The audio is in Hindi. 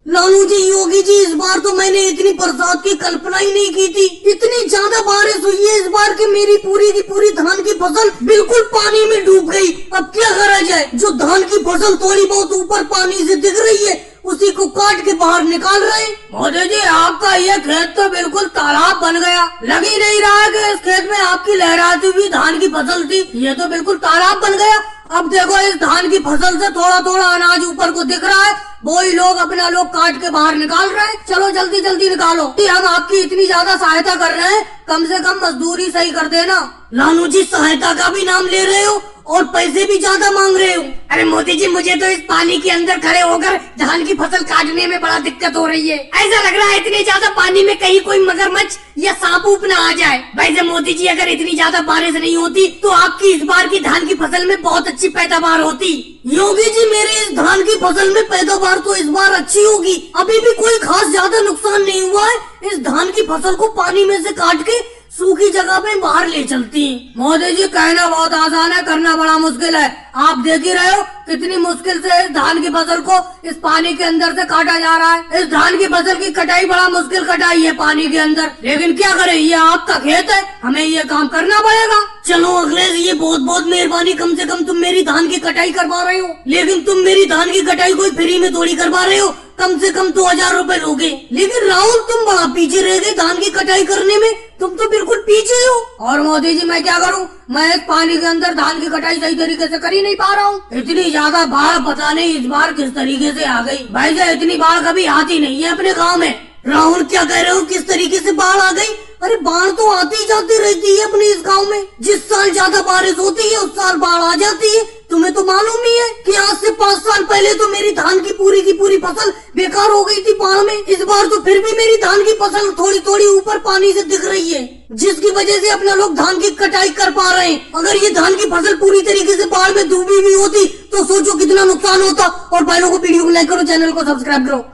लालू जी, योगी जी, इस बार तो मैंने इतनी बरसात की कल्पना ही नहीं की थी। इतनी ज्यादा बारिश हुई है इस बार की मेरी पूरी की पूरी धान की फसल बिल्कुल पानी में डूब गई। अब क्या करा जाए? जो धान की फसल थोड़ी बहुत ऊपर पानी से दिख रही है उसी को काट के बाहर निकाल रहे हैं। मोदी जी, आपका ये खेत तो बिल्कुल तालाब बन गया। लग ही नहीं रहा है कि इस खेत में आपकी लहराती हुई धान की फसल थी। ये तो बिल्कुल तालाब बन गया। अब देखो, इस धान की फसल से थोड़ा थोड़ा अनाज ऊपर को दिख रहा है, वही लोग अपना लोग काट के बाहर निकाल रहे हैं। चलो जल्दी जल्दी निकालो। हम आपकी इतनी ज्यादा सहायता कर रहे हैं, कम से कम मजदूरी सही कर देना। लालू जी, सहायता का भी नाम ले रहे हो और पैसे भी ज्यादा मांग रहे हो। अरे मोदी जी, मुझे तो इस पानी के अंदर खड़े होकर धान की फसल काटने में बड़ा दिक्कत हो रही है। ऐसा लग रहा है इतने ज्यादा पानी में कहीं कोई मगरमच्छ या सांप ऊप न आ जाए। वैसे मोदी जी, अगर इतनी ज्यादा बारिश नहीं होती तो आपकी इस बार की धान की फसल में बहुत अच्छी पैदावार होती। योगी जी, मेरे इस धान की फसल में पैदावार तो इस बार अच्छी होगी। अभी भी कोई खास ज्यादा नुकसान नहीं हुआ है। इस धान की फसल को पानी में से काट के सूखी जगह पे बाहर ले चलती हैं। मोदी जी, कहना बहुत आसान है, करना बड़ा मुश्किल है। आप देख ही रहे हो कितनी मुश्किल से इस धान की फसल को इस पानी के अंदर से काटा जा रहा है। इस धान की फसल की कटाई बड़ा मुश्किल कटाई है पानी के अंदर, लेकिन क्या करें, ये आपका खेत है, हमें ये काम करना पड़ेगा। चलो अखिलेश, ये बहुत बहुत मेहरबानी, कम से कम तुम मेरी धान की कटाई करवा रहे हो। लेकिन तुम मेरी धान की कटाई कोई फ्री में थोड़ी करवा रहे हो, कम से कम 2000 रुपए लोगे। लेकिन राहुल, तुम बड़ा पीछे रह गए धान की कटाई करने में, तुम तो बिल्कुल पीछे हो। और मोदी जी, मैं क्या करूं? मैं इस पानी के अंदर धान की कटाई सही तरीके से कर ही नहीं पा रहा हूँ। इतनी ज्यादा बाढ़ पता नहीं इस बार किस तरीके से आ गई। भाई जी, इतनी बाढ़ कभी आती नहीं है अपने गाँव में। राहुल, क्या कह रहे हो? किस तरीके से बाढ़ आ गई? अरे बाढ़ तो आती जाती रहती है अपने इस गांव में। जिस साल ज्यादा बारिश होती है उस साल बाढ़ आ जाती है। तुम्हें तो मालूम ही है कि आज से 5 साल पहले तो मेरी धान की पूरी फसल बेकार हो गई थी बाढ़ में। इस बार तो फिर भी मेरी धान की फसल थोड़ी थोड़ी ऊपर पानी से दिख रही है, जिसकी वजह से अपना लोग धान की कटाई कर पा रहे हैं। अगर ये धान की फसल पूरी तरीके से बाढ़ में डूबी हुई होती तो सोचो कितना नुकसान होता। और भाइयों को वीडियो को लाइक करो, चैनल को सब्सक्राइब करो।